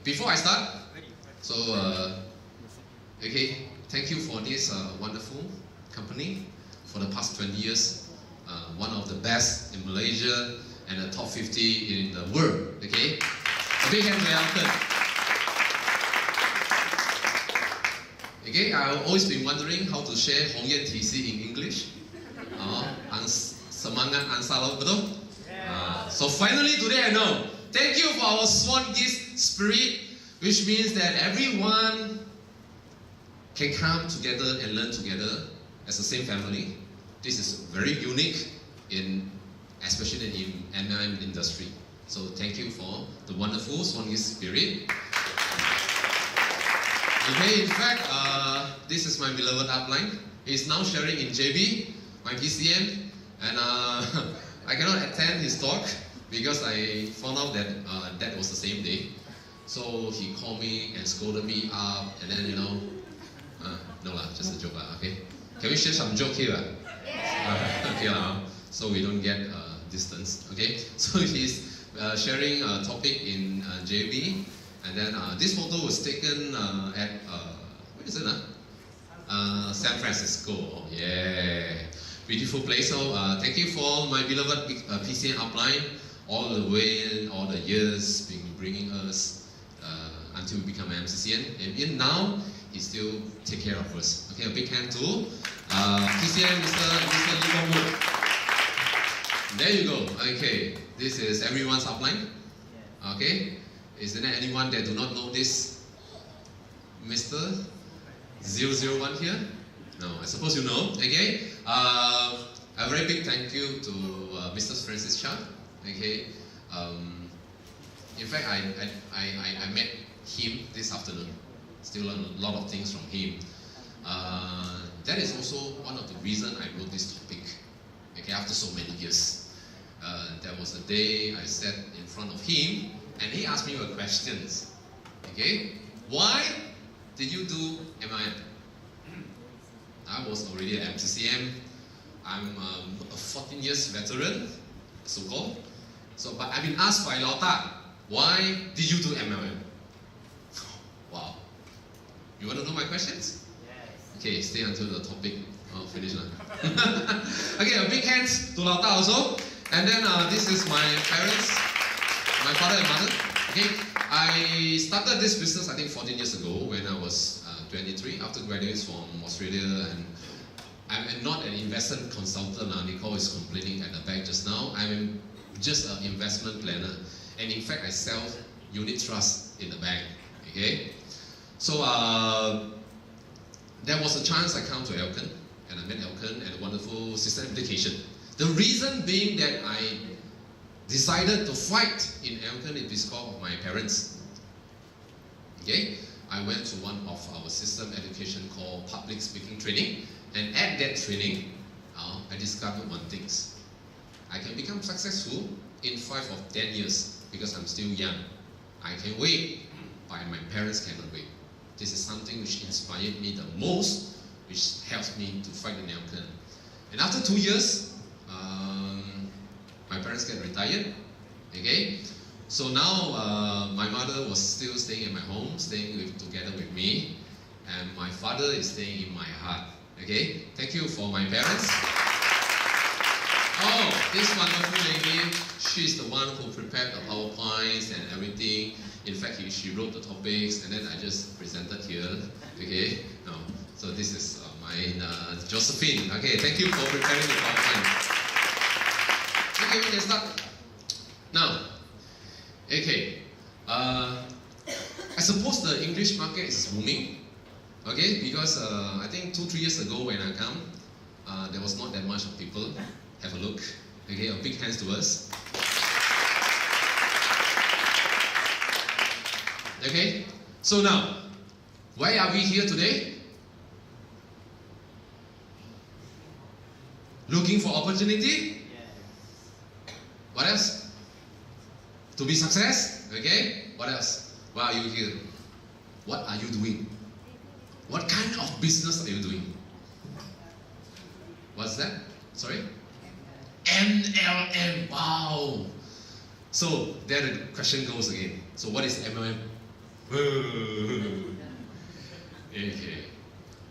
before I start, so okay, thank you for this wonderful company for the past 20 years. One of the best in Malaysia and the top 50 in the world. Okay, a big hand to Elton. Okay, I've always been wondering how to share Hong Yan TC in English. Semangat ansalo betul? So finally today I know. Thank you for our swan geese spirit, which means that everyone can come together and learn together as the same family. This is very unique especially in MLM industry. So thank you for the wonderful swan geese spirit. Okay, in fact, this is my beloved upline. He's now sharing in JB, my PCM, and I cannot attend his talk because I found out that that was the same day. So he called me and scolded me up, and then no lah, just a joke lah. Okay, can we share some joke here? Yes. Okay lah, so we don't get distance. Okay, so he's sharing a topic in JB, and then this photo was taken at where is it? San Francisco. Yeah. Beautiful place. So thank you for my beloved PCN upline, all the way, all the years bringing us until we become MCCN, and now he still take care of us. Okay, a big hand to PCN, Mr. Lee Wood. There you go. Okay, this is everyone's upline. Okay, is there anyone that do not know this Mr. 001 here? No, I suppose you know. Okay, a very big thank you to Mr. Francis Chan. Okay, in fact, I met him this afternoon. Still learn a lot of things from him. That is also one of the reasons I wrote this topic. Okay, after so many years, there was a day I sat in front of him and he asked me a question. Okay, why did you do MIM? I was already at MCCM. I'm a 14 years veteran, so-called. So, but I've been asked by Lao Ta, why did you do MLM? Wow. You want to know my questions? Yes. Okay, stay until the topic. Finish now. Okay, a big hands to Lao Ta also. And then this is my parents, my father and mother. Okay, I started this business I think 14 years ago when I was 23 after graduating from Australia, and I'm not an investment consultant. Nicole is complaining at the back just now. I'm just an investment planner, and in fact I sell unit trust in the bank. Okay, so there was a chance I come to Elkin, and I met Elkin and a wonderful system application. The reason being that I decided to fight in Elkin is because of my parents. Okay, I went to one of our system education called public speaking training, and at that training, I discovered one thing. I can become successful in 5 or 10 years because I'm still young. I can wait, but my parents cannot wait. This is something which inspired me the most, which helps me to fight in Elkin. And after 2 years, my parents get retired. Okay, so now my mother was still staying in my home, together with me, and my father is staying in my heart. Okay, thank you for my parents. Oh, this wonderful lady, she's the one who prepared the PowerPoints and everything. In fact, she wrote the topics, and then I just presented here. Okay, no, so this is Josephine. Okay, thank you for preparing the PowerPoint. Okay, we can start. Now, okay, I suppose the English market is booming. Okay, because I think 2-3 years ago when I come, there was not that much of people. Have a look. Okay, a big hands to us. Okay, so now, why are we here today? Looking for opportunity? What else? To be success? Okay, what else? Why are you here? What are you doing? What kind of business are you doing? What's that? Sorry? MLM. Wow. So there the question goes again. So what is MLM? Okay.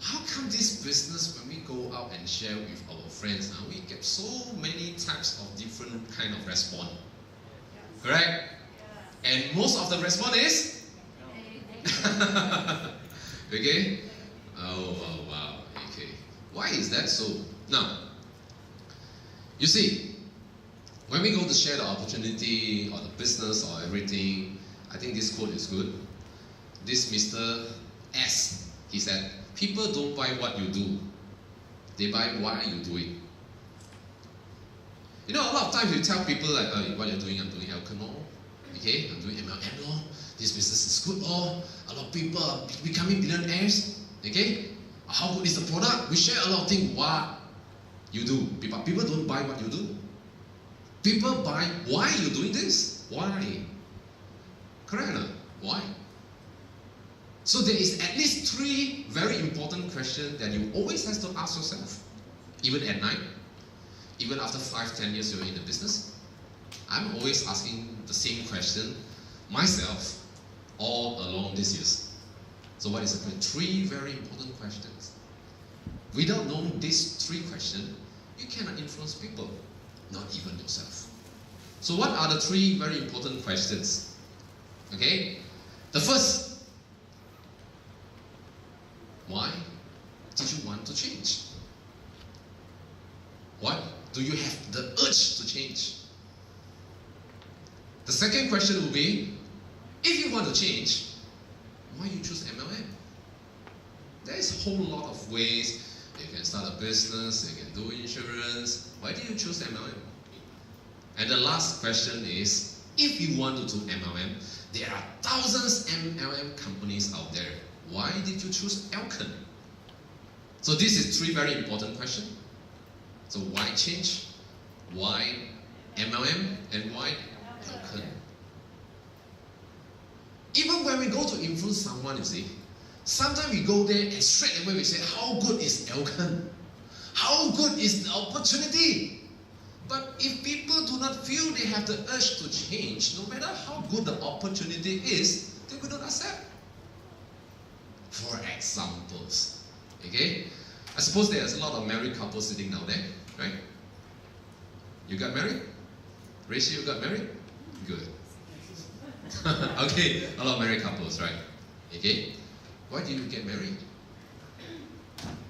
How come this business, when we go out and share with our friends, we get so many types of different kind of response? Correct? And most of the response is? Okay? Oh, wow. Okay. Why is that so? Now, you see, when we go to share the opportunity or the business or everything, I think this quote is good. This Mr. S, he said, people don't buy what you do, they buy why you do it. You know, a lot of times you tell people like, what you're doing, I'm doing alcohol, okay, I'm doing MLM law, this business is good law, a lot of people are becoming billionaires, okay, how good is the product? We share a lot of things, what you do, but people don't buy what you do. People buy why you're doing this, why? Correct or not? Why? So there is at least 3 very important questions that you always have to ask yourself. Even at night, even after 5-10 years you're in the business. I'm always asking the same question myself all along these years. So what is the question? 3 very important questions. Without knowing these 3 questions, you cannot influence people, not even yourself. So what are the 3 very important questions? Okay? The first, why did you want to change? What do you have the urge to change? The second question will be, if you want to change, why you choose MLM? There is a whole lot of ways. You can start a business, you can do insurance. Why did you choose MLM? And the last question is, if you want to do MLM, there are thousands MLM companies out there. Why did you choose Alcon? So this is 3 very important questions. So why change? Why MLM? And why Alcon? Even when we go to influence someone, you see, sometimes we go there and straight away we say, how good is Alcon? How good is the opportunity? But if people do not feel they have the urge to change, no matter how good the opportunity is, they will not accept. For examples, okay? I suppose there's a lot of married couples sitting down there, right? You got married? Rachel, you got married? Good. Okay, a lot of married couples, right? Okay? Why did you get married?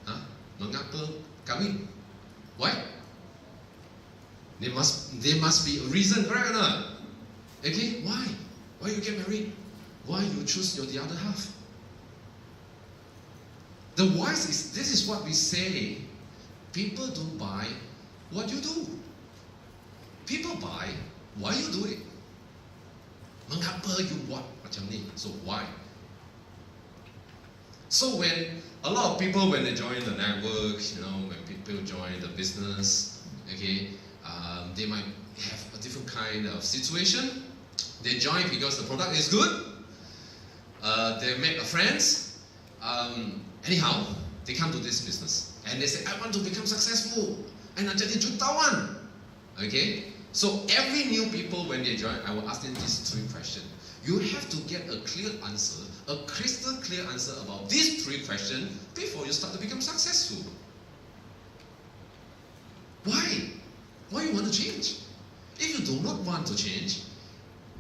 Huh? Mengapa kahwin? Why? There must be a reason, correct or not? Okay, why? Why you get married? Why you choose the other half? The why is, this is what we say. People don't buy what you do. People buy why you do it. Mengapa you what? Macam ni. So why? So when a lot of people, when they join the network, you know, when people join the business, okay, they might have a different kind of situation. They join because the product is good. They make friends. Anyhow, they come to this business and they say, I want to become successful. And I jadi jutawan. Okay? So every new people, when they join, I will ask them these 3 questions. You have to get a clear answer, a crystal clear answer about these 3 questions before you start to become successful. Why? Why you want to change? If you do not want to change,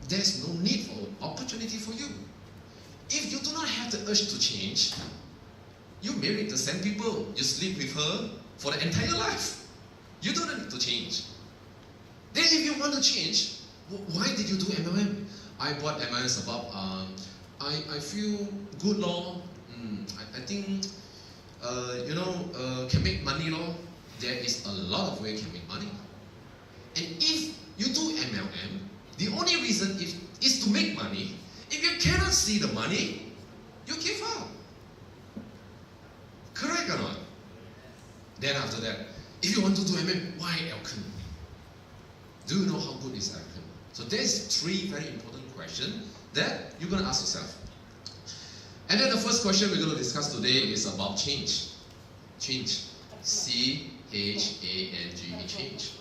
there's no need for opportunity for you. If you do not have the urge to change, you married the same people, you sleep with her for the entire life. You don't need to change. Then if you want to change, why did you do MLM? I bought MLMs about, I feel good law. I think, can make money law. There is a lot of ways can make money. And if you do MLM, the only reason is to make money. If you cannot see the money, you give up. Correct or not? Then after that, if you want to do MLM, why Alcon? Do you know how good is Alcon? So there's 3 very important questions that you're going to ask yourself. And then the first question we're going to discuss today is about change. Change. C-H-A-N-G-E, change.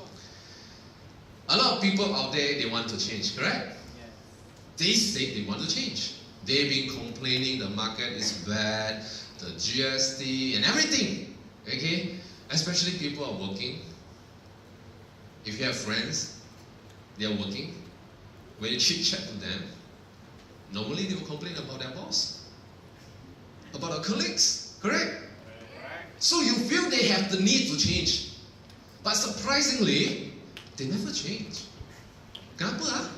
A lot of people out there, they want to change, correct? They say they want to change. They've been complaining the market is bad, the GST and everything. Okay? Especially people are working. If you have friends, they are working. When you chit-chat to them, normally they will complain about their boss, about their colleagues, correct? So you feel they have the need to change. But surprisingly, they never change. Kenapa? Ah?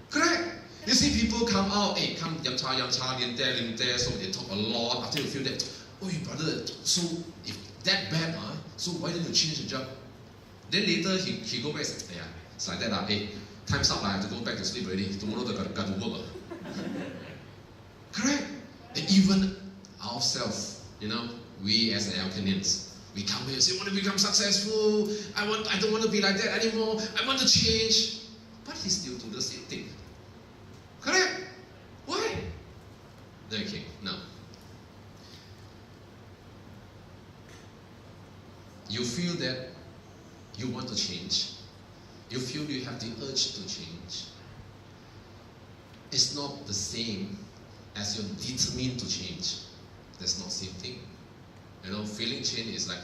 Correct? You see people come out, hey, come yam cha, lim there, so they talk a lot. After you feel that, oh, brother, so if that bad, so why don't you change the job? Then later he go back and say, yeah, it's like that, hey, time's up, I have to go back to sleep already. Tomorrow I got to work. Correct? And even ourselves, we as Alkanians, we come here and say, I want to become successful, I don't want to be like that anymore, I want to change. But he still do the same thing. Correct? Why? Okay, now. You feel that you want to change. You feel you have the urge to change. It's not the same as you're determined to change. That's not the same thing. Feeling change is like,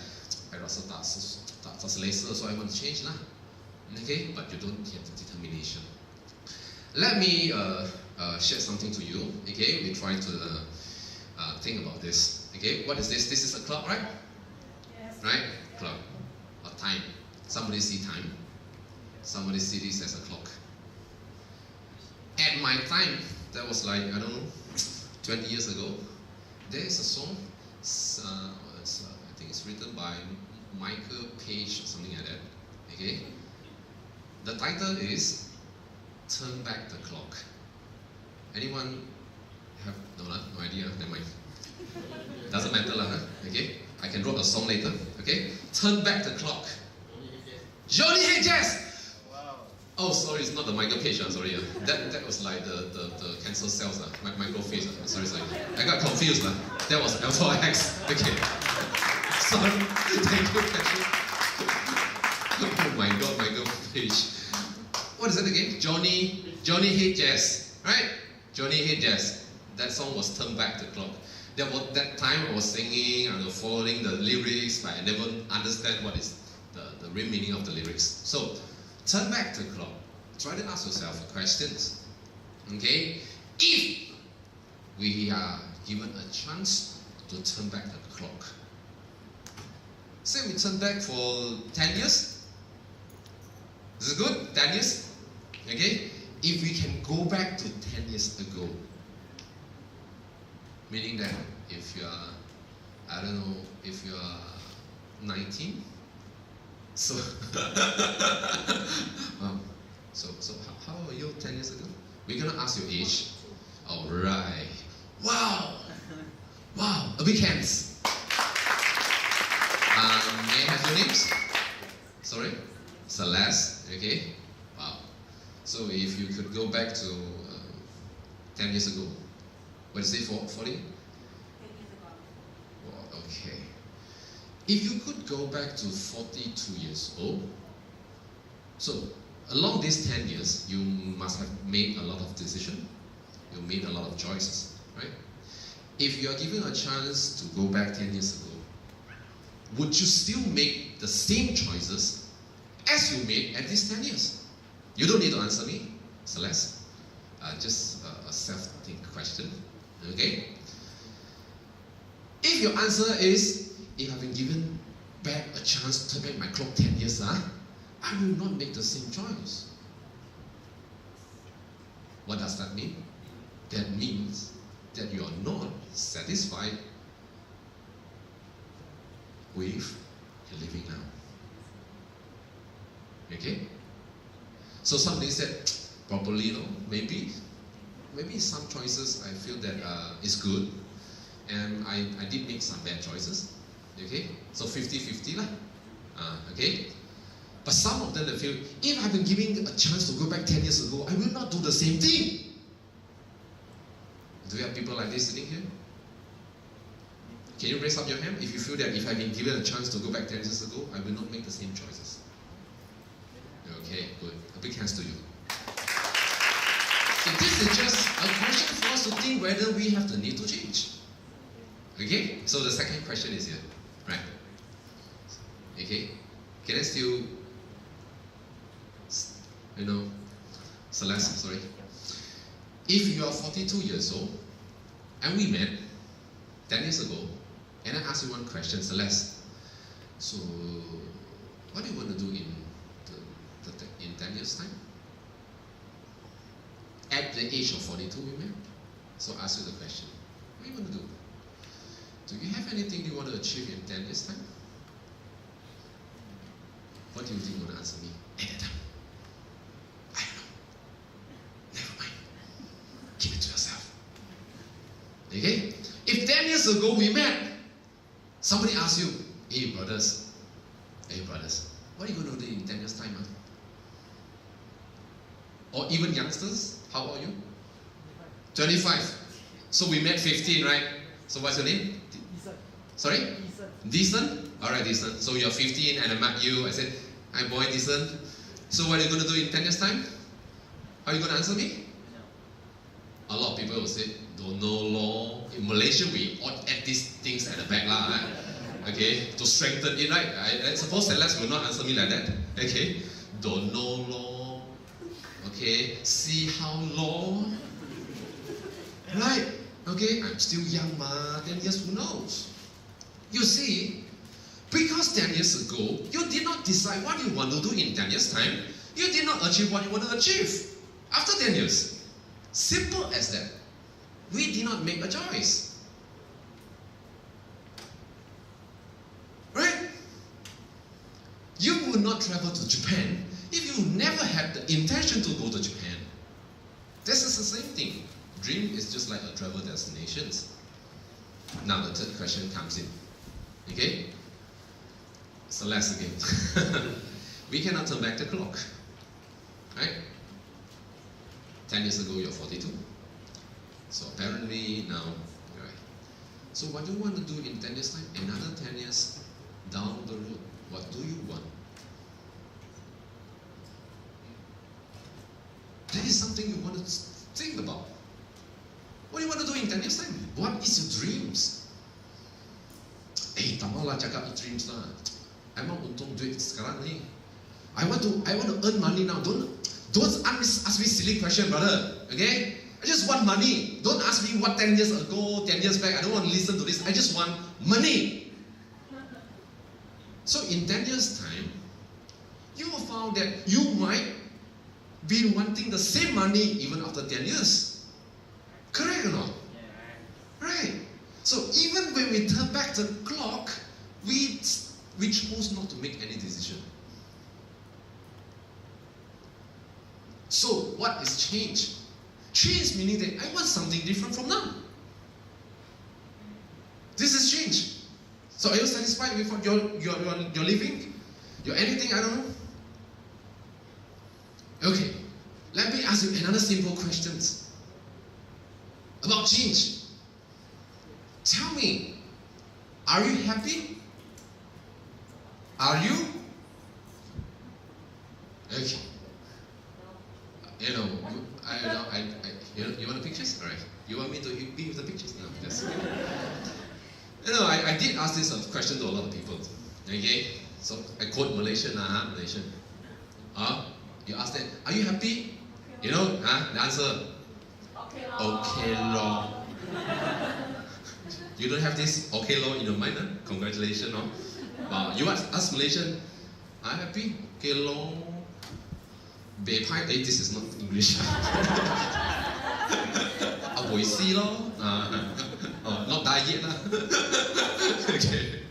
I rasa tak selesa, so I want to change lah. Okay, but you don't have the determination. Let me share something to you. Okay, we try to think about this. Okay, what is this? This is a clock, right? Yes. Right? Clock. Or time. Somebody see time. Somebody see this as a clock. At my time, that was like, I don't know, 20 years ago, there is a song, I think it's written by Michael Page or something like that. Okay? The title is Turn Back the Clock. Anyone have no idea? Never mind. Doesn't matter lah, huh? Okay? I can write a song later. Okay? Turn Back the Clock. Johnny Hate Jazz! Oh, sorry, it's not the Michael Page, I'm sorry. That was like the cancer cells, microphage. Sorry. I got confused. That was Alpha X. Okay. Sorry. Thank you, Patrick. Oh my god, Michael Page. What is it again? Johnny Hate Jazz. Right? Johnny Hate Jazz. That song was Turn Back the Clock. That time I was singing, I was following the lyrics, but I never understand what is the real meaning of the lyrics. So, turn back the clock. Try to ask yourself questions. Okay? If we are given a chance to turn back the clock, say we turn back for 10 years. Is it good? 10 years? Okay? If we can go back to 10 years ago, meaning that if you are, I don't know, if you are 19, so how are you 10 years ago? We're gonna ask your age. Alright. Wow! Wow! A big hands. May I have your names? Sorry? Celeste, okay? Wow. So if you could go back to 10 years ago, what is it, 40? 10 years ago. Wow, okay. If you could go back to 42 years old, so along these 10 years, you must have made a lot of decisions. You made a lot of choices, right? If you are given a chance to go back 10 years ago, would you still make the same choices as you made at these 10 years? You don't need to answer me, Celeste. Just a self-think question, okay? If your answer is, if I've been given back a chance to turn back my clock 10 years, I will not make the same choice. What does that mean? That means that you are not satisfied with your living now. Okay? So somebody said, probably no, maybe some choices I feel that is good, and I did make some bad choices. Okay? So 50-50 lah. Okay? But some of them they feel, if I've been given a chance to go back 10 years ago, I will not do the same thing. Do we have people like this sitting here? Can you raise up your hand if you feel that if I've been given a chance to go back 10 years ago, I will not make the same choices? Okay, good. A big hands to you. So this is just a question for us to to think whether we have the need to change. Okay? So the second question is here. Right? Okay? Can I still, Celeste, sorry. If you are 42 years old, and we met 10 years ago, and I ask you one question, Celeste, so what do you want to do in 10 years' time? At the age of 42 we met. So I ask you the question, what do you want to do? Do you have anything you want to achieve in 10 years' time? What do you think you want to answer me at that time? I don't know. Never mind. Keep it to yourself. Okay? If 10 years ago we met, somebody asks you, hey brothers, what are you going to do in 10 years' time? Huh? Or even youngsters, how old are you? 25. So we met 15, right? So what's your name? Decent. Sorry? Decent. Decent? Alright, Decent. So you're 15 and I met you. I said, hi boy, Decent. So what are you going to do in 10 years' time? How are you going to answer me? A lot of people will say, don't know law. In Malaysia, we add these things at the back lah. Okay, to strengthen it, right? I suppose Celeste will not answer me like that. Okay, don't know law. Okay, see how law. Right? Okay, I'm still young, ma. 10 years, who knows? You see, because 10 years ago, you did not decide what you want to do in 10 years' time. You did not achieve what you want to achieve after 10 years. Simple as that. We did not make a choice. Right? You would not travel to Japan if you never had the intention to go to Japan. This is the same thing. Dream is just like a travel destination. Now the third question comes in. Okay? Celeste again. We cannot turn back the clock. Right? 10 years ago you're 42. So apparently now, right. So what do you want to do in 10 years time? Another 10 years down the road, what do you want? That is something you want to think about. What do you want to do in 10 years time? What is your dreams? Tak maulah cakap dreams lah. I mau untung duit sekarang ni. I want to earn money now. Don't ask me silly question, brother. Okay? I just want money. Don't ask me what 10 years ago, 10 years back. I don't want to listen to this. I just want money. So in 10 years time, you will find that you might be wanting the same money even after 10 years. Correct or not? Right. So even when we turn back the clock, we chose not to make any decision. So what is change? Change meaning that I want something different from now. This is change. So are you satisfied with what you're living? You're anything, I don't know? Okay, let me ask you another simple question about change. Tell me, are you happy? Are you? Okay. You want the pictures? Alright. You want me to be with the pictures? No, that's I did ask this question to a lot of people. Okay? So I quote Malaysian. You ask them, are you happy? The answer. Okay, law. You don't have this okay law in your mind, huh? Congratulations, no? You ask Malaysian, are you happy? Okay, law. This is not English. Aboisi lor. Not die yet. Okay.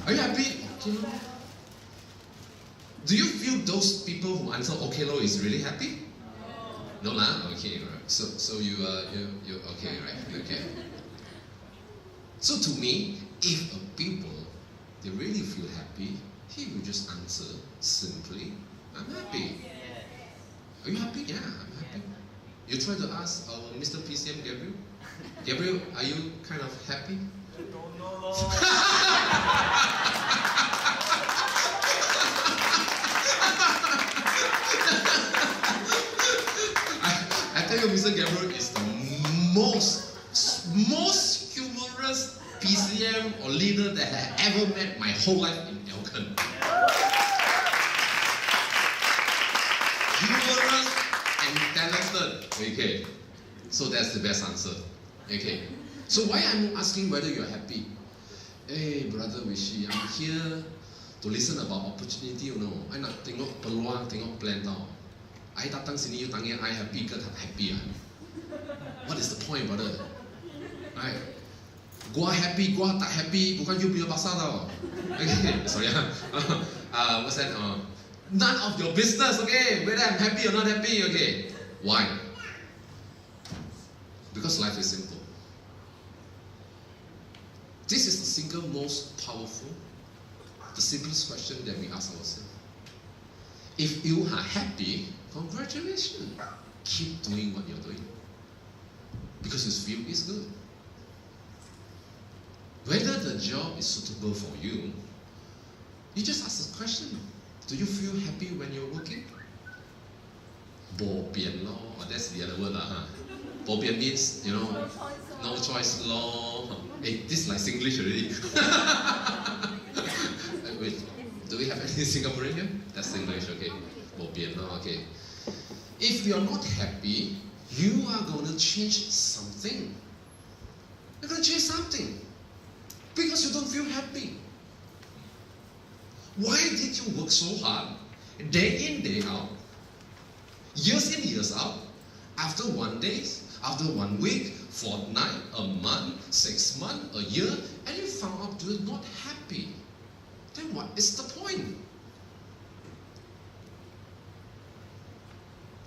Are you happy? Okay lor. Do you feel those people who answer okay lor is really happy? No lah. Okay, right. So you okay, right? Okay. So to me, if a people they really feel happy, he will just answer simply, I'm happy. Are you happy? Yeah, I'm happy. You try to ask Mr. PCM Gabriel. Gabriel, are you kind of happy? I don't know, Lord. I tell you, Mr. Gabriel is the most most humorous PCM or leader that I ever met my whole life in Elkan. Humorous and talented. Okay. So that's the best answer. Okay. So why I'm asking whether you're happy? Hey, brother Wishi, I'm here to listen about opportunity, you know. I nak tengok peluang, tengok plan tau. I datang sini, you tanya I happy ke tak happy ah? What is the point, brother? Right? Gua happy, gua tak happy, bukan you punya pasal tau. Okay, sorry what's that? None of your business, okay? Whether I'm happy or not happy, okay? Why? Because life is simple. This is the single most powerful, the simplest question that we ask ourselves. If you are happy, congratulations. Keep doing what you're doing. Because you feel it's good. Whether the job is suitable for you, you just ask the question. Do you feel happy when you're working? Bo bian lo, or that's the other word lah, huh? Bo bian means, you know, no choice law. Hey, this is like Singlish already. Wait, do we have any Singaporean here? That's English, okay. Bo bian lo, okay. If you're not happy, you are going to change something. You're going to change something. Because you don't feel happy. Why did you work so hard, day in, day out, years in, years out, after 1 day, after 1 week, fortnight, a month, 6 months, a year, and you found out you're not happy? Then what is the point?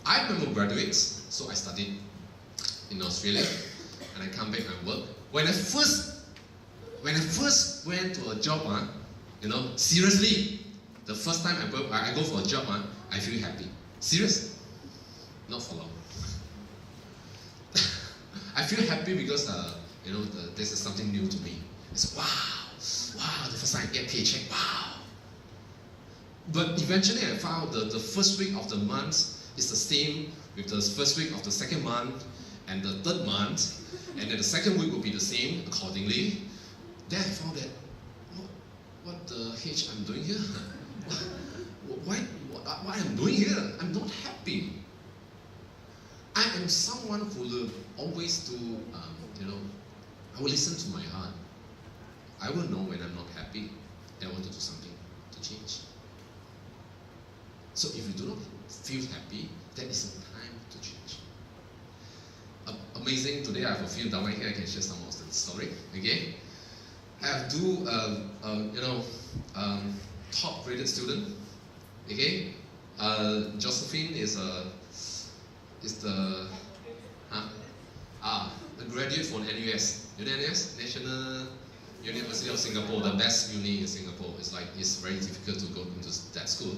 I remember graduates, so I studied in Australia, and I come back and work. When I first went to a job, you know, seriously, the first time I go for a job, I feel happy. Serious, not for long. I feel happy because you know, this is something new to me. It's wow, the first time I get paycheck, wow. But eventually I found the first week of the month is the same with the first week of the second month and the third month, and then the second week will be the same accordingly. Then I found that, what the H I'm doing here? What I'm doing here? I'm not happy. I am someone who will always do, you know, I will listen to my heart. I will know when I'm not happy, and I want to do something to change. So if you do not feel happy, that is the time to change. Amazing, today I have a few down here, I can share some of the story, okay? I have two, you know, top graded student, okay? Josephine is the graduate from NUS. You know NUS? National University of Singapore, the best uni in Singapore. It's very difficult to go into that school.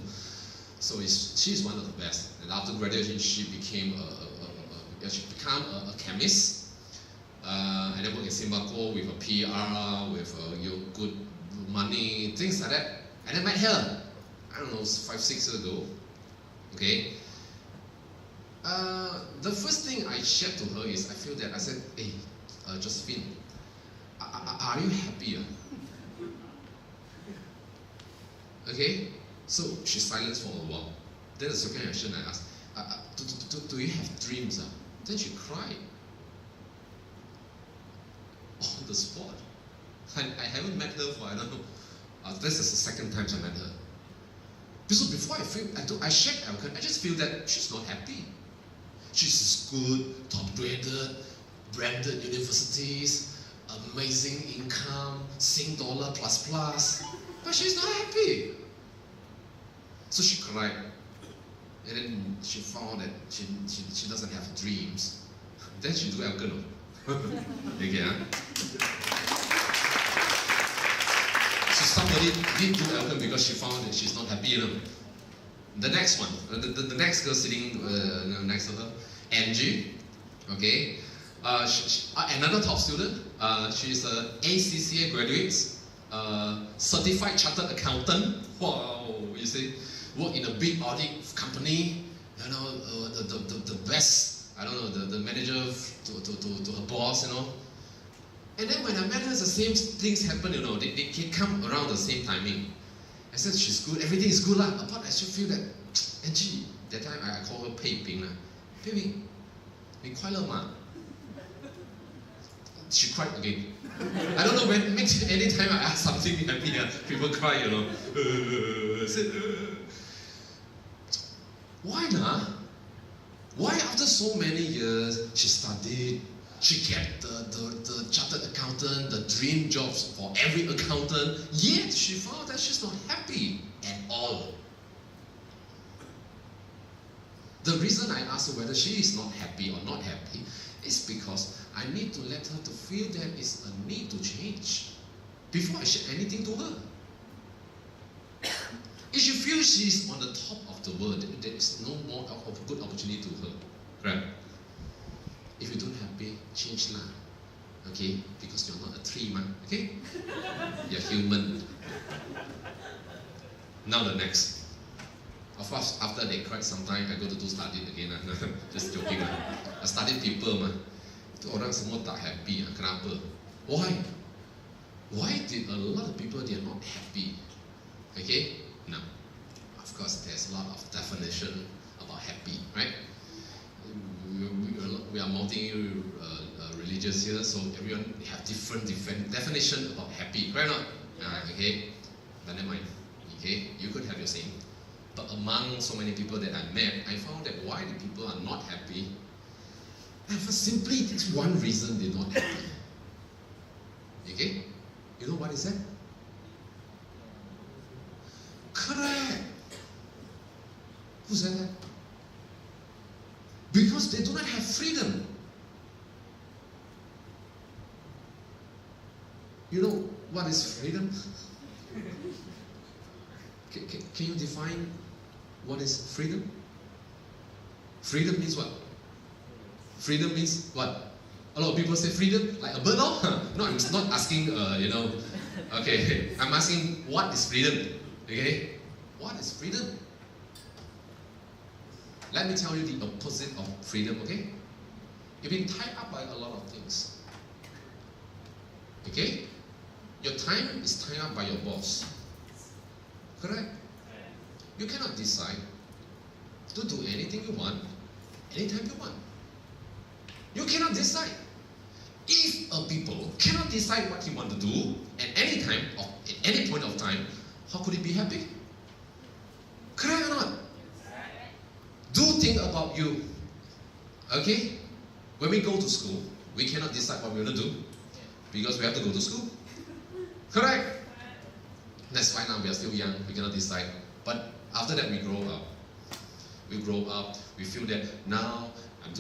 So she's one of the best. And after graduation, she became a chemist. And then work in Singapore with a PR, with good money, things like that. And I met her, I don't know, 5-6 years ago. Okay. The first thing I shared to her is I said, hey, Josephine, are you happier? Okay. So she silenced for a while. Then the second question I asked, do you have dreams? Then she cried. On the spot. I haven't met her for, I don't know, this is the second time I met her. Because before I checked Elkan, I just feel that she's not happy. She's good, top-graded, branded universities, amazing income, Sing dollar plus, but she's not happy. So she cried. And then she found that she doesn't have dreams. Then she do Elkan. Okay, So somebody did do Elkan because she found that she's not happy, you know. The next one, the next girl sitting next to her, Angie, okay. Another top student, she's an ACCA graduate, certified chartered accountant. Wow, you see, work in a big audit company, you know, the best I don't know, the manager to her boss, you know. And then when I met her, the same things happen, you know. They come around the same timing. I said, she's good, everything is good lah. But I still feel that, Angie, that time I call her Pei Ping lah. Pei Ping, 你快乐吗? She cried again. I don't know when, anytime I ask something happy, people cry, you know. I said, why nah? Why after so many years, she studied, she kept the chartered accountant, the dream jobs for every accountant, yet she found that she's not happy at all. The reason I asked her whether she is not happy or not happy is because I need to let her to feel there is a need to change before I share anything to her. If she feels she's on the top of the world, there is no more of a good opportunity to her. Right? If you don't happy, change lah. Okay? Because you're not a tree, man. Okay? You're human. Now the next. Of course, after they cried sometime, I go to do study again. Just joking. I studied people. Itu orang semua tak happy. Kenapa? Why? Why did a lot of people, they are not happy? Okay? Now, of course, there's a lot of definition about happy, right? We are multi-religious here, so everyone have different definition about happy, right or not? Okay? But never mind. Okay? You could have your same. But among so many people that I met, I found that why the people are not happy, and for simply this one reason they're not happy. Okay? You know what is that? Correct. Who said that? Because they do not have freedom. You know what is freedom? Can you define what is freedom? Freedom means what? Freedom means what? A lot of people say freedom, like a bird, no? No, I'm not asking, you know. Okay, I'm asking what is freedom? Okay? What is freedom? Let me tell you the opposite of freedom, okay? You've been tied up by a lot of things. Okay? Your time is tied up by your boss. Correct? You cannot decide to do anything you want, anytime you want. You cannot decide. If a people cannot decide what he want to do at any time or at any point of time, how could he be happy? Correct or not? Do think about you. Okay? When we go to school, we cannot decide what we're going to do because we have to go to school. Correct? That's fine now, we are still young, we cannot decide. But after that, we grow up. We grow up, we feel that now I'm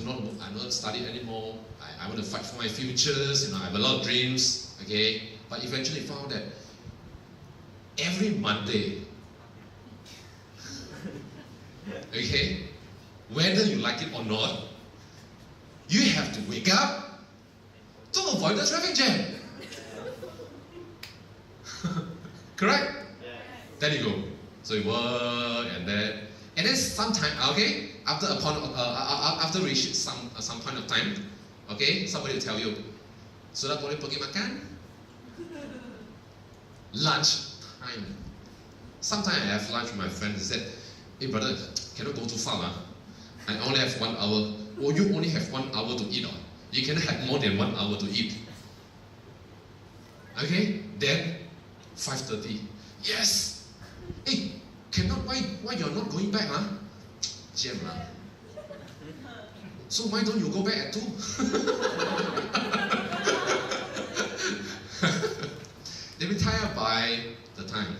not studying anymore. I want to fight for my futures, you know, I have a lot of dreams, okay? But eventually found that every Monday, okay, whether you like it or not, you have to wake up to avoid the traffic jam. Correct? Then you go. So you work and then sometime, okay, after reach some point of time, okay, somebody will tell you, sudah boleh pergi makan? Lunch time. Sometimes I have lunch with my friend. He said, hey brother, cannot go too far. I only have 1 hour. Or you only have 1 hour to eat. You cannot have more than 1 hour to eat. Okay, then 5:30. Yes. Hey, cannot. Why you're not going back? Jam. So why don't you go back at 2? They be tied up by the time.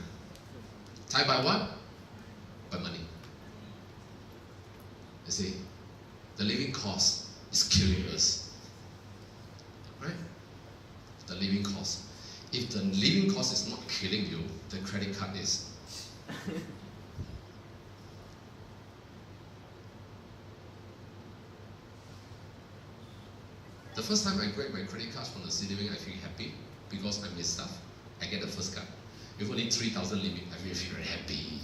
Tied by what? By money. You see, the living cost is killing us. Right? The living cost. If the living cost is not killing you, the credit card is. The first time I grab my credit cards from the Citibank, I feel happy because I missed stuff. I get the first card. With only 3,000 limit, I feel very happy.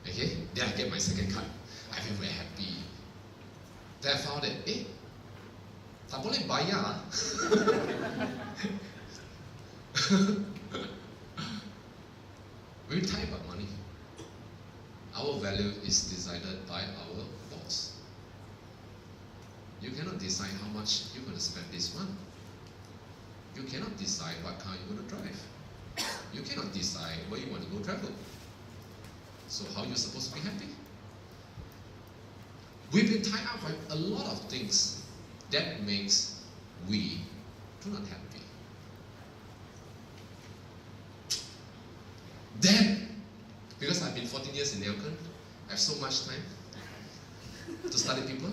Okay? Then I get my second card. I feel very happy. Then I found that, tak boleh bayar. When we talk about money, our value is decided by our boss. You cannot decide how much you're going to spend this month. You cannot decide what car you're going to drive. You cannot decide where you want to go travel. So how are you supposed to be happy? We've been tied up by a lot of things that makes we do not happy. Then, because I've been 14 years in Elkan, I have so much time to study people.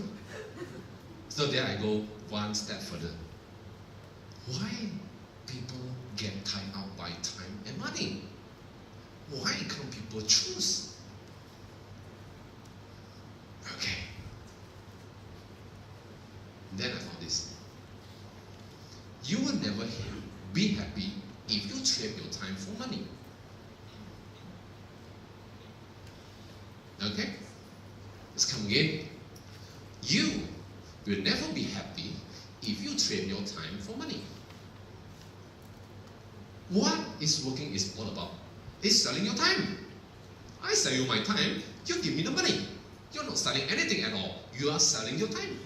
So there I go one step further. Why people get tied up by time and money? Why can't people choose? Okay. Then I found this. You will never be happy if you trade your time for money. Okay? Let's come again. You will never be happy if you trade your time for money. What is working is all about? It's selling your time. I sell you my time, you give me the money. You're not selling anything at all. You are selling your time.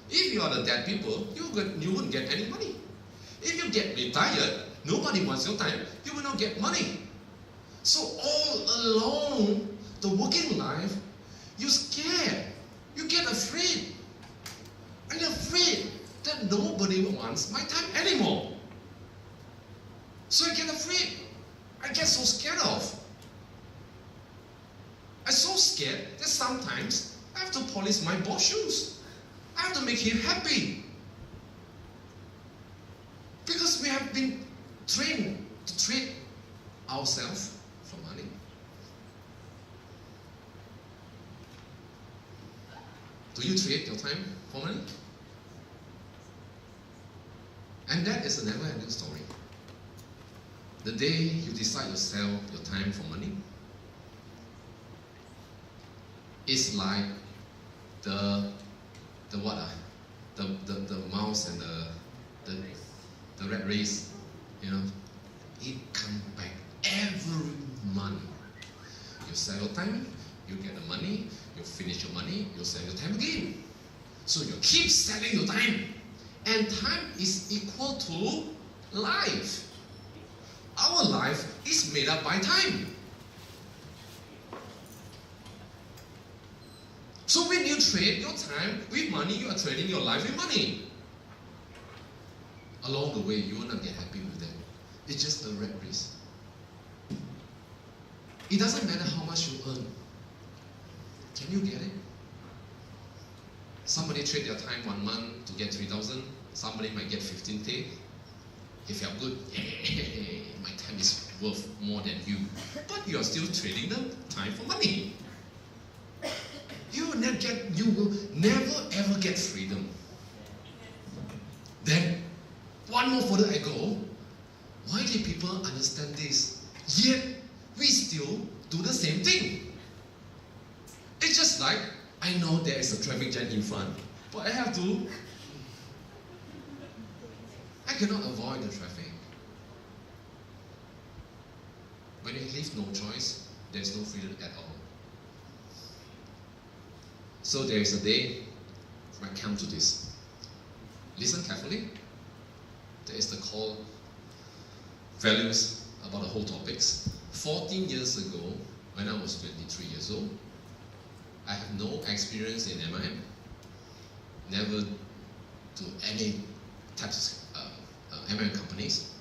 If you are the dead people, you wouldn't get any money. If you get retired, nobody wants your time, you will not get money. So all along the working life, you're scared. You get afraid. I'm afraid that nobody wants my time anymore. So I get afraid. I get so scared of. I'm so scared that sometimes I have to polish my boss shoes. I have to make him happy. Because we have been trained to trade ourselves for money. Do you trade your time for money? And that is a never-ending story. The day you decide to sell your time for money, it's like the mouse and the rat race, you know, it comes back every month. You sell your time, you get the money, you finish your money, you sell your time again. So you keep selling your time. And time is equal to life. Our life is made up by time. So when you trade your time with money, you are trading your life with money. Along the way, you will not get happy with that. It's just a rat race. It doesn't matter how much you earn. Can you get it? Somebody trade their time 1 month to get 3,000. Somebody might get 15K. He felt good. Hey, my time is worth more than you. But you are still trading the time for money. You will never ever get freedom. Then, one more further I go. Why did people understand this? Yet, we still do the same thing. It's just like, I know there is a traffic jam in front, but I cannot avoid the traffic. When you leave no choice, there's no freedom at all. So there is a day when I come to this. Listen carefully. There is the core values about the whole topics. 14 years ago, when I was 23 years old, I have no experience in MIM, never do any types of MIM companies.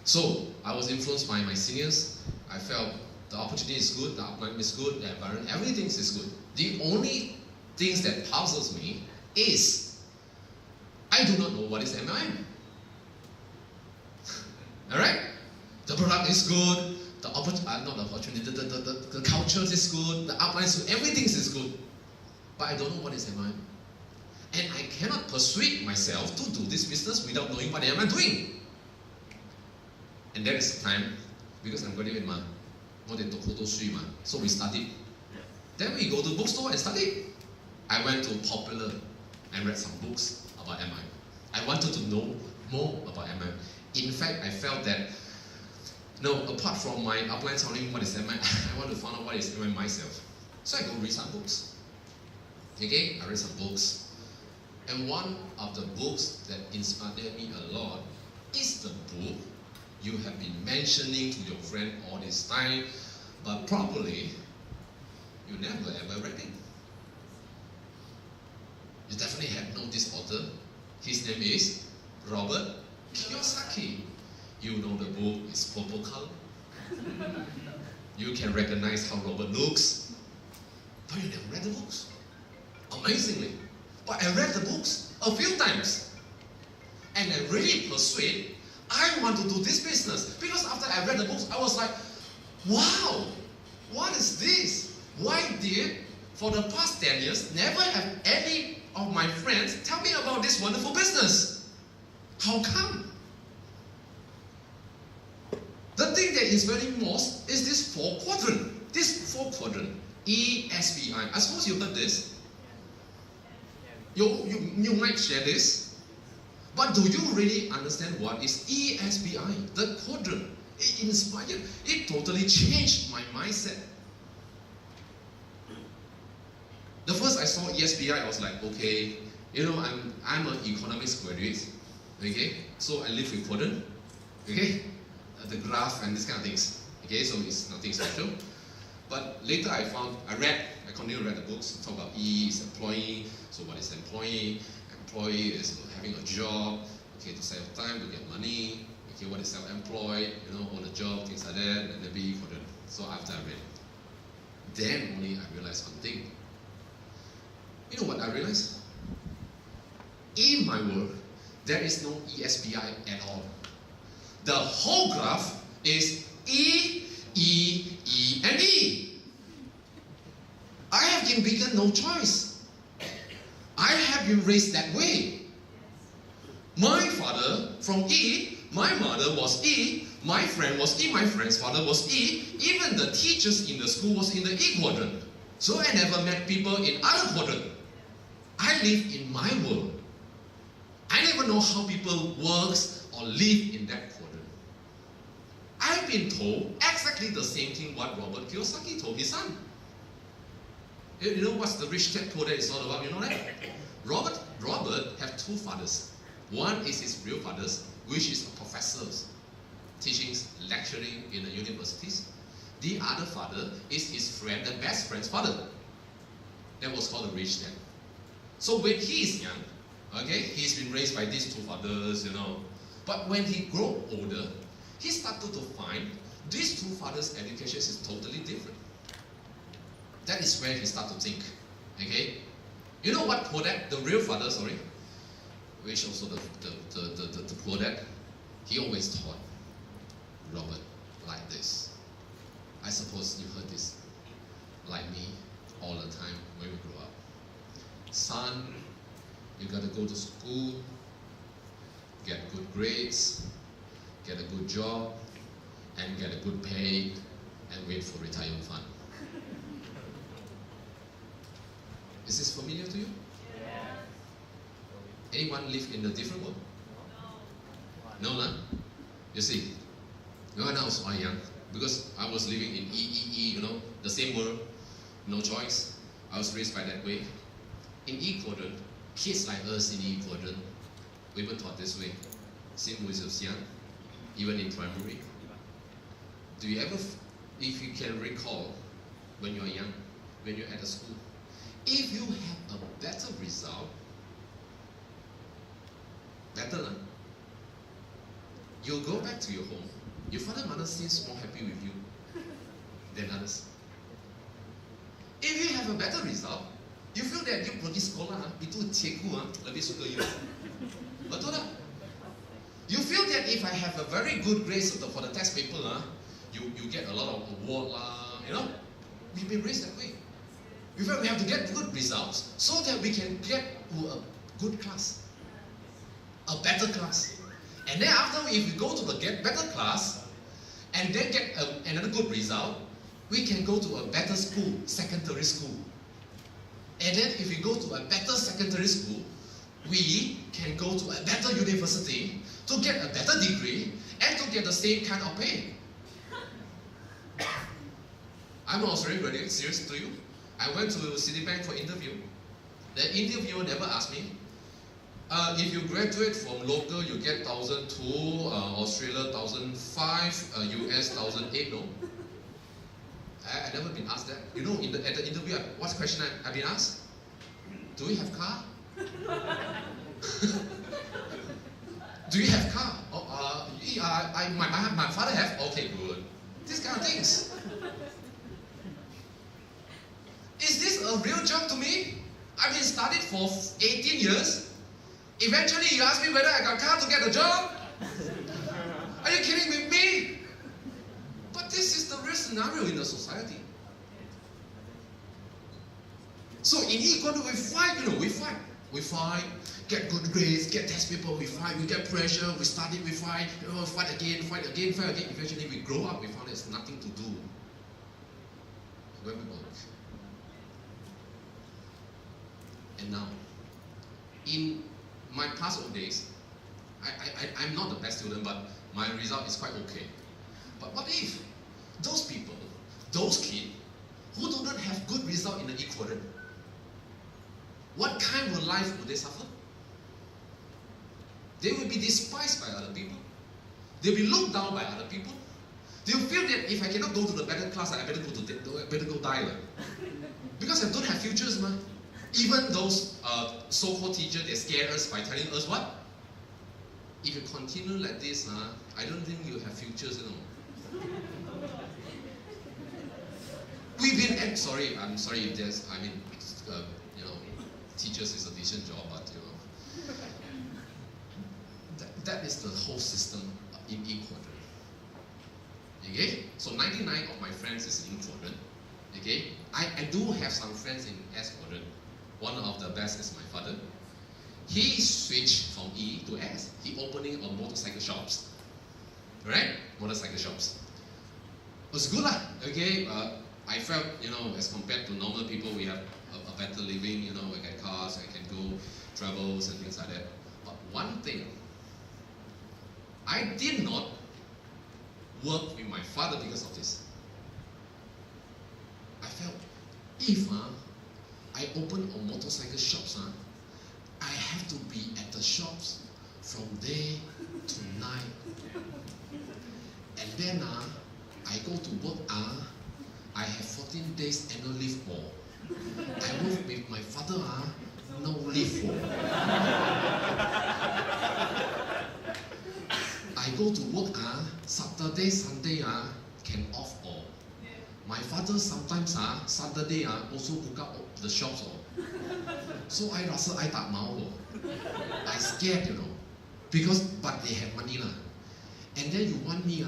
So I was influenced by my seniors. I felt the opportunity is good, the upline is good, the environment, everything is good. The only things that puzzles me is I do not know what is MIM. Alright? The product is good, the culture is good, the outline is good, everything is good. But I don't know what is MIM. And I cannot persuade myself to do this business without knowing what am I doing. And that is the time, because I'm graduate ma, more than so we studied. Then we go to bookstore and study. I went to Popular and read some books about MI. I wanted to know more about MI. In fact, I felt that, no, apart from my upline telling what is MI, I want to find out what is MI myself. So I go read some books. Okay, I read some books. And one of the books that inspired me a lot is the book you have been mentioning to your friend all this time, but probably you never ever read it. You definitely have known this author. His name is Robert Kiyosaki. You know the book is purple color. You can recognize how Robert looks, but you never read the books. Amazingly. But I read the books a few times. And I really persuaded, I want to do this business. Because after I read the books, I was like, wow, what is this? Why did, for the past 10 years, never have any of my friends tell me about this wonderful business? How come? The thing that is very most is this 4 quadrant. This 4 quadrant, ESBI. I suppose you heard this. You might share this. But do you really understand what is ESBI? The quadrant. It inspired, it totally changed my mindset. The first I saw ESBI, I was like, okay, you know, I'm an economics graduate, okay? So I live with quadrant, okay? The graph and these kind of things, okay? So it's nothing special. But later I continued to read the books, talk about E is employee, so what is employee? Employee is having a job, okay, to save time, to get money, okay, what is self-employed, you know, own a job, things like that, and then B quadrant. So after I read it, then only I realized one thing. You know what I realized? In my work, there is no ESBI at all. The whole graph is E, E, E, and E. I have been given no choice. I have been raised that way. My father from E, my mother was E, my friend was E, my friend's father was E, even the teachers in the school was in the E quadrant. So I never met people in other quadrant. I live in my world. I never know how people works or live in that quadrant. I've been told exactly the same thing what Robert Kiyosaki told his son. You know what's the rich dad poor dad is all about, you know that? Robert have 2 fathers. One is his real father, which is a professor, teaching, lecturing in the universities. The other father is his friend, the best friend's father. That was called the rich dad. So when he is young, okay, he's been raised by these 2 fathers, you know. But when he grew older, he started to find these 2 fathers' education is totally different. That is where he started to think, okay? You know what poor dad, the real father, sorry, which also the poor dad, he always taught Robert like this. I suppose you heard this like me all the time when we grew up. Son, you gotta go to school, get good grades, get a good job, and get a good pay, and wait for retirement fund. Is this familiar to you? Yes. Anyone live in a different world? No, no? You see, when I was young, because I was living in E, you know, the same world, no choice. I was raised by that way. In E quadrant, kids like us in E quadrant, we were taught this way. Since we were young, even in primary. Do you ever, if you can recall, when you are young, when you're at a school, if you have a better result, you'll go back to your home. Your father and mother seems more happy with you than others. If you have a better result, you feel that you pergi sekolah itu cikgu lebih suka you. Betul tak? You feel that if I have a very good grade for the test paper, you get a lot of award you know. We've been raised that way. We feel we have to get good results so that we can get to a good class, a better class. And then after, if we go to the better class, and then get another good result, we can go to a better school, secondary school. And then if we go to a better secondary school, we can go to a better university to get a better degree and to get the same kind of pay. I'm not really serious to you. I went to Citibank for interview. The interviewer never asked me, if you graduate from local, you get 1,002, Australia 1,005, US 1,008, no? I never been asked that. You know, at the interview, what's the question I've been asked? Do we have car? Do you have car? Oh, my father have. Okay, good. These kind of things. Is this a real job to me? I've been studied for 18 years. Eventually, you ask me whether I got car to get a job? Are you kidding with me? But this is the real scenario in the society. So in Ecuador, we fight, we fight, get good grades, get test paper, we fight, we get pressure, we study, we fight, fight again. Eventually we grow up, we found there's nothing to do when we work. And now, in my past old days, I'm not the best student, but my result is quite okay. But what if those people, those kids, who do not have good result in the Quadrant, what kind of life would they suffer? They will be despised by other people. They will be looked down by other people. They will feel that if I cannot go to the better class, I better go die. Because I don't have futures, man. Even those so-called teachers, they scare us by telling us what? If you continue like this, I don't think you have futures, We've been, I'm sorry if there's, teachers is a decent job, but that is the whole system in Quadrant. Okay? So 99 of my friends is in Quadrant. Okay? I do have some friends in S Quadrant. One of the best is my father. He switched from E to S. He opening a motorcycle shops. Right? Motorcycle shops. It was good, okay? I felt, as compared to normal people, we have a better living, I get cars, I can go travels and things like that. But one thing, I did not work with my father because of this. I felt, if I open a motorcycle shops, I have to be at the shops from day to night. And then I go to work, I have 14 days annual leave for. I work with my father, no leave for. I go to work, Saturday, Sunday, can off all. My father sometimes, Saturday, also book up the shops. So I tak mau. I scared, but they have money. And then you want me,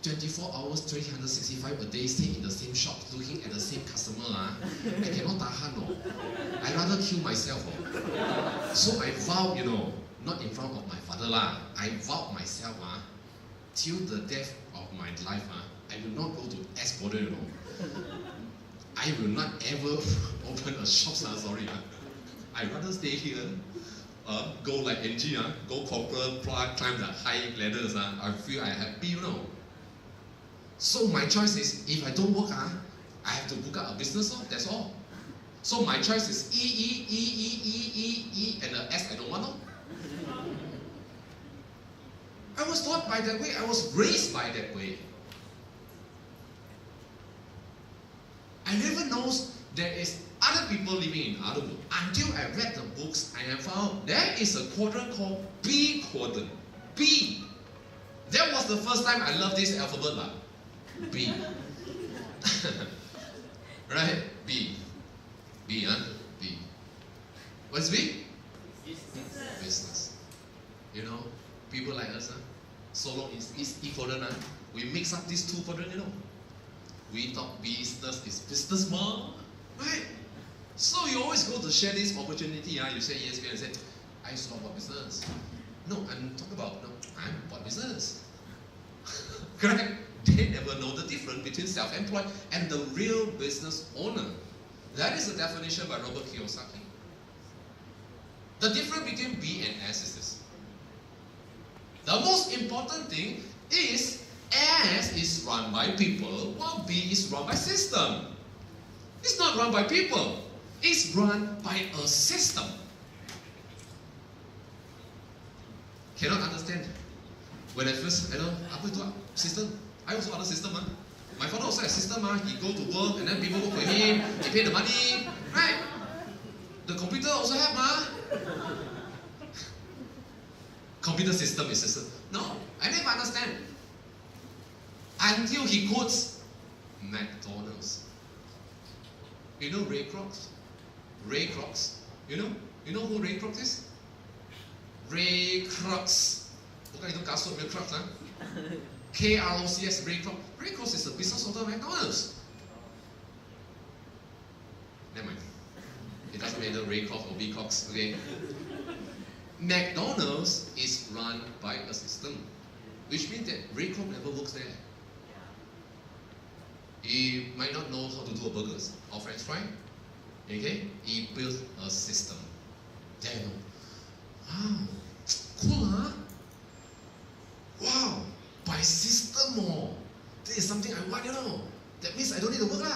24 hours, 365 a day, stay in the same shop, looking at the same customer. I cannot tahan. I rather kill myself. So I vowed, not in front of my father, I vowed myself, till the death of my life, I will not go to S Quadrant, I will not ever open a shop, sorry. I rather stay here, go like NG, go corporate, climb the high ladders, I feel I happy, So my choice is, if I don't work, I have to book up a business, that's all. So my choice is E, and the S I don't want. I was taught by that way, I was raised by that way. I never knows there is other people living in other world. Until I read the books, I have found there is a quadrant called B quadrant. B. That was the first time I learned this alphabet. B. Right? B. B, B. What's B? Business. People like us, so long is E quadrant, we mix up these two quadrants, We thought business is business, right? So you always go to share this opportunity, you say ESBI and say, I used to talk about business. No, I'm talking about, I'm about business. Correct? They never know the difference between self-employed and the real business owner. That is the definition by Robert Kiyosaki. The difference between B and S is this. The most important thing is S is run by people while B is run by system. It's not run by people. It's run by a system. Cannot understand. When I first, apa itu system? I also other system. My father also has system. He go to work and then people work for him. He pay the money, right? The computer also have. Computer system is system. No, I never understand. Until he quotes McDonald's. You know Ray Kroc? Ray Kroc. You know who Ray Kroc is? Ray Kroc. Bukan itu kasut Ray Kroc, K-R-O-C-S, Ray Kroc. Ray Kroc is the business owner of McDonald's. Never mind. It doesn't matter Ray Kroc or B Kroc, okay? McDonald's is run by a system, which means that Ray Kroc never works there. He might not know how to do a burgers or French fry. Okay? He built a system. There you know. Wow, cool, huh? Wow, by system, this is something I want, That means I don't need to work,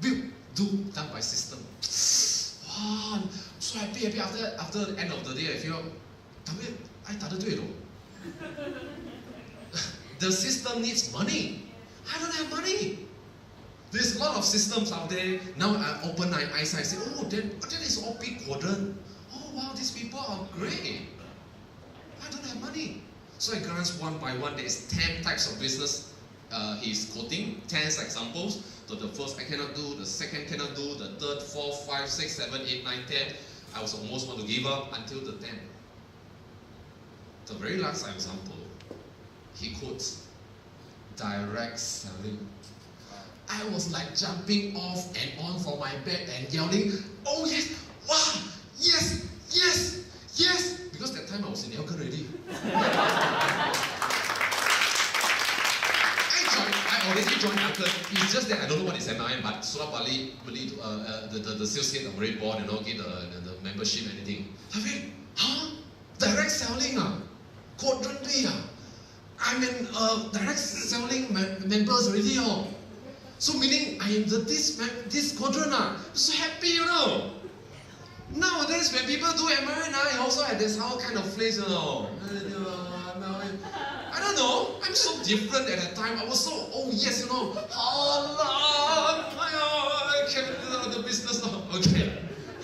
Build, do, done by system. Wow, I'm so happy. After the end of the day, I feel, I started to do it. The system needs money. I don't have money. There's a lot of systems out there. Now I open my eyes, I say, oh, that is all big quadrant. Oh, wow, these people are great. I don't have money. So I glance one by one. There's 10 types of business he's quoting, 10 examples. So the first I cannot do, the second cannot do, the third, fourth, 5, 6, 7, 8, 9, 10. I was almost want to give up until the 10. The very last example, he quotes direct selling. I was like jumping off and on from my bed and yelling, oh yes, wow, yes, yes, yes. Because that time I was in Elka already. I already joined Elka. It's just that I don't know what is MLM, but Surah Bali, the sales head of Red Board, get the membership and anything. I mean, direct selling, Quadrant B, I'm in direct selling members already, So meaning I am this quadrant, so happy, Nowadays when people do MLM, I also have this whole kind of place, I don't know, I'm so different at that time. I was so, oh yes, I can do the business now. Okay.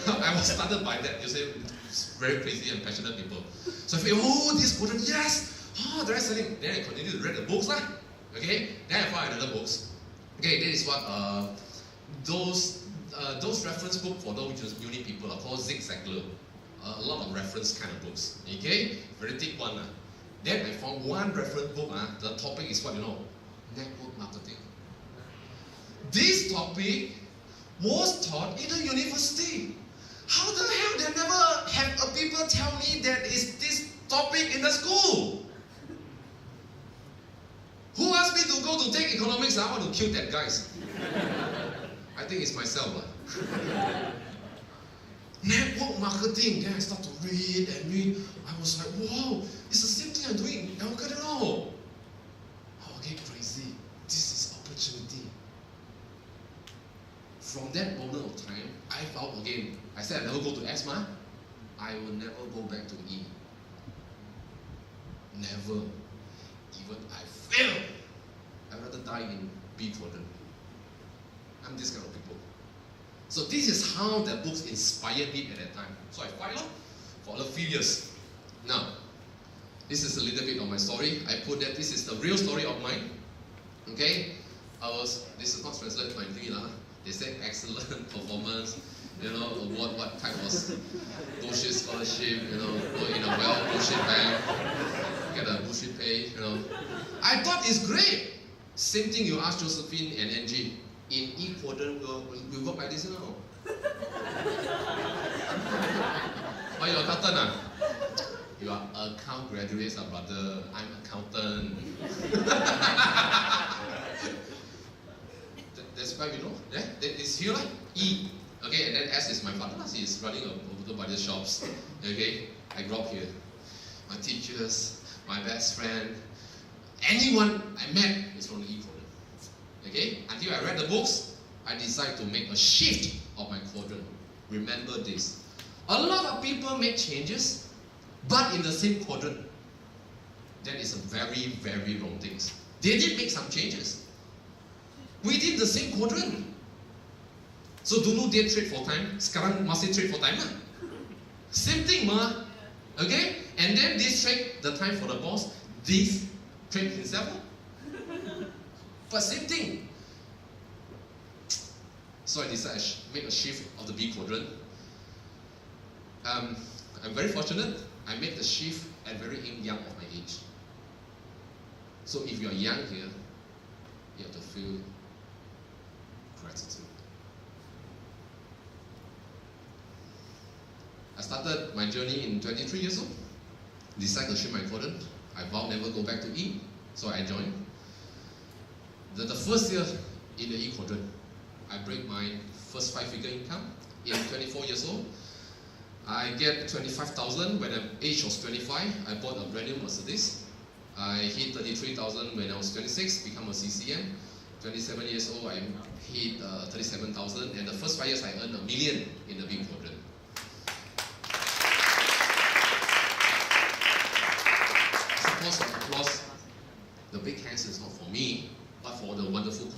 I was started by that, very crazy and passionate people. So I feel, oh, this quadrant, yes, direct selling. Then I continue to read the books, okay? Then I find another books. Okay, that is what those reference books for those uni people are called Zig Ziglar. A lot of reference kind of books. Okay, very thick one. Then I found one reference book. The topic is what network marketing. This topic was taught in the university. How the hell they never have people tell me that is this topic in the school? Who asked me to go to take economics? I want to kill that guys. I think it's myself. Network marketing. Then I start to read and read. I was like, wow, it's the same thing I'm doing. I don't know. I get crazy. This is opportunity. From that moment of time, I found again. I said I never go to S, I will never go back to E. Never. Even I fail. I'd rather die in B quadrant. I'm this kind of people. So this is how the books inspired me at that time. So I fight for a few years. Now, this is a little bit of my story. I put that this is the real story of mine. Okay? This is not translated by me. They said excellent performance, award what type was bullshit scholarship, go in a well bullshit bank, get a bullshit pay, I thought it's great. Same thing you ask Josephine and Angie. In E quadrant, we work like this, Why you're accountant, You are account graduates, brother. I'm accountant. That's why we know. Yeah, that is here, E. Okay, and then S is my father. He is running a auto body shops. Okay, I grew up here. My teachers, my best friend, anyone I met is from the E quadrant. Okay, until I read the books, I decided to make a shift of my quadrant. Remember this. A lot of people make changes, but in the same quadrant. That is a very, very wrong thing. They did make some changes within the same quadrant. So dulu dia trade full time, sekarang masih trade full time lah. Same thing ma. Okay? And then this trade the time for the boss, this trade himself. But same thing. So I decided to make a shift of the B quadrant. I'm very fortunate. I made the shift at very young of my age. So if you are young here, you have to feel gratitude. I started my journey in 23 years old. Decided to shift my quadrant. I vowed never go back to E, so I joined. The first year in the E quadrant, I break my first 5-figure income in 24 years old. I get 25,000 when the age was 25. I bought a brand new Mercedes. I hit 33,000 when I was 26, become a CCM. 27 years old, I hit 37,000, and the first 5 years I earned $1 million in the B quadrant. Suppose of applause, the big hands is not for me, but for the wonderful